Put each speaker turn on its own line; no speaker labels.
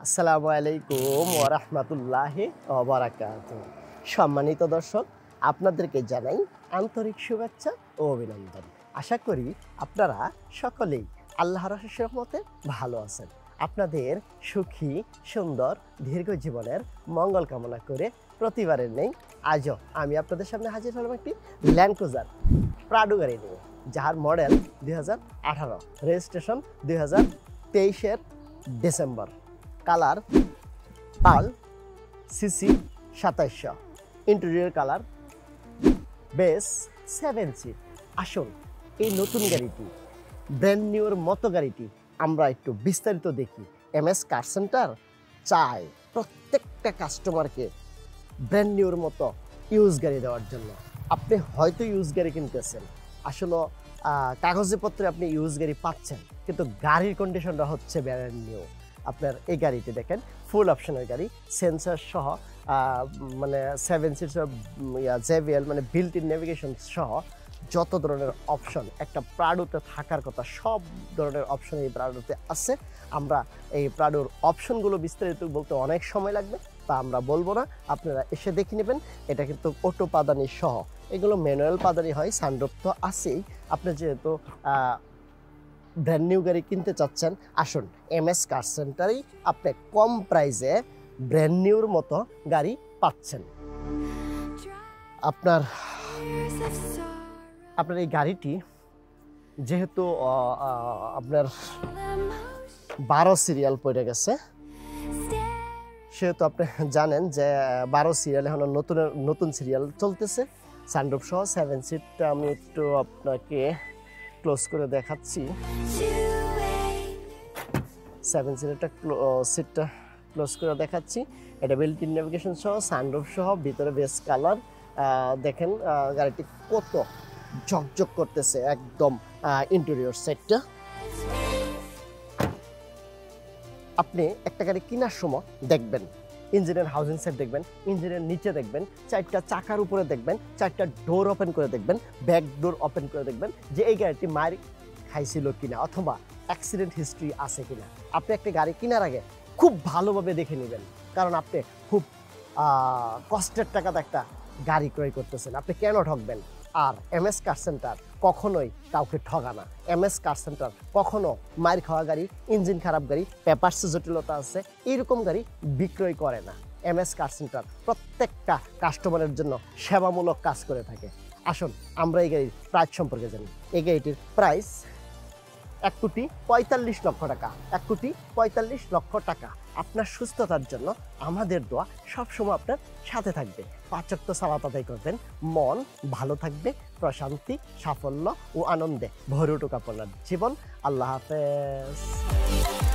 আসসালামু আলাইকুম ওয়া রাহমাতুল্লাহি ওয়া বারাকাতুহু। সম্মানিত দর্শক, আপনাদেরকে জানাই আন্তরিক শুভেচ্ছা ও অভিনন্দন। আশা করি আপনারা সকলেই আল্লাহর অশেষ রহমতে ভালো আছেন। আপনাদের সুখী সুন্দর দীর্ঘ জীবনের মঙ্গল কামনা করে প্রতিবারের নেই আজও আমি আপনাদের সামনে হাজির হলাম একটি ল্যান্ড ক্রুজার প্রাডো গাড়ি নিয়ে, যার মডেল 2018, রেজিস্ট্রেশন 2023-এর December, colour pearl, CC 2700, interior colour, base 7 seat. আসুন এই নতুন গাড়িটি, ব্র্যান্ড নিউর মতো গাড়িটি আমরা একটু বিস্তারিত দেখি। এমএস কার সেন্টার চায় প্রত্যেকটা কাস্টমারকে ব্র্যান্ড নিউর মতো ইউজ গাড়ি দেওয়ার জন্য। আপনি হয়তো ইউজ গাড়ি কিনতেছেন, আসলে কাগজপত্রে আপনি ইউজ গাড়ি পাচ্ছেন, কিন্তু গাড়ির কন্ডিশনটা হচ্ছে ব্র্যান্ড নিউ। আপনার এই গাড়িটি দেখেন, ফুল অপশনের গাড়ি, সেন্সর সহ, মানে 7 সিটস জেভিএল মানে বিল্ট ইন নেভিগেশন সহ যত ধরনের অপশন একটা প্রাডোতে থাকার কথা, সব ধরনের অপশন এই প্রাডোতে আছে। আমরা এই প্রাডোর অপশনগুলো বিস্তারিত বলতে অনেক সময় লাগবে, তা আমরা বলবো না, আপনারা এসে দেখে নেবেন। এটা কিন্তু অটো পাদানি সহ, এগুলো ম্যানুয়াল পাদানি হয়, সানরুফ তো আছেই। আপনি যেহেতু ব্র্যান্ড নিউ গাড়ি কিনতে চাচ্ছেন, আসুন এমএস কার সেন্টারেই আপনি কম প্রাইসে ব্র্যান্ড নিউর মতো গাড়ি পাচ্ছেন। আপনার এই গাড়িটি যেহেতু আপনার 12 সিরিয়াল পড়ে গেছে, সেহেতু আপনি জানেন যে 12 সিরিয়াল এখন নতুন সিরিয়াল চলতেছে। সানরুফ সহ 7 সিটটা আমি একটু আপনাকে ক্লোজ করে দেখাচ্ছি। 7 সিটটা ক্লোজ করে দেখাচ্ছি। এটা বিল্ট ইন নেভিগেশন সহ, সানরুফ সহ, ভিতরে বেস কালার দেখেন। গাড়িটি কত ঝকঝক করতেছে একদম ইন্টেরিয়র সেটটা। আপনি একটা গাড়ি কেনার সময় দেখবেন, ইঞ্জিনের হাউজিং সেট দেখবেন, ইঞ্জিনের নিচে দেখবেন, 4টা চাকার উপরে দেখবেন, 4টা ডোর ওপেন করে দেখবেন, ব্যাক ডোর ওপেন করে দেখবেন যে এই গাড়িটি মার খাইছিল কিনা অথবা অ্যাক্সিডেন্ট হিস্ট্রি আছে কিনা। আপনি একটা গাড়ি কেনার আগে খুব ভালোভাবে দেখে নেবেন, কারণ আপনি খুব কষ্টের টাকাতে একটা গাড়ি ক্রয় করতেছেন, আপনি কেন ঠকবেন? আর এমএস কার সেন্টার কখনোই কাউকে ঠগা না। এমএস কার সেন্টার কখনো মার খাওয়া গাড়ি, ইঞ্জিন খারাপ গাড়ি, পেপারসে জটিলতা আছে, এইরকম গাড়ি বিক্রয় করে না। এমএস কার সেন্টার প্রত্যেকটা কাস্টমারের জন্য সেবামূলক কাজ করে থাকে। আসুন আমরা এই গাড়ির প্রাইস সম্পর্কে জানি। এই গাড়িটির প্রাইস 1,45,00,000 টাকা। 1,45,00,000 টাকা। আপনার সুস্থতার জন্য আমাদের দোয়া সবসময় আপনার সাথে থাকবে। 5 ওয়াক্ত সালাত আদায় করবেন, মন ভালো থাকবে, প্রশান্তি, সাফল্য ও আনন্দে ভরে উঠুক আপনার জীবন। আল্লাহ হাফেজ।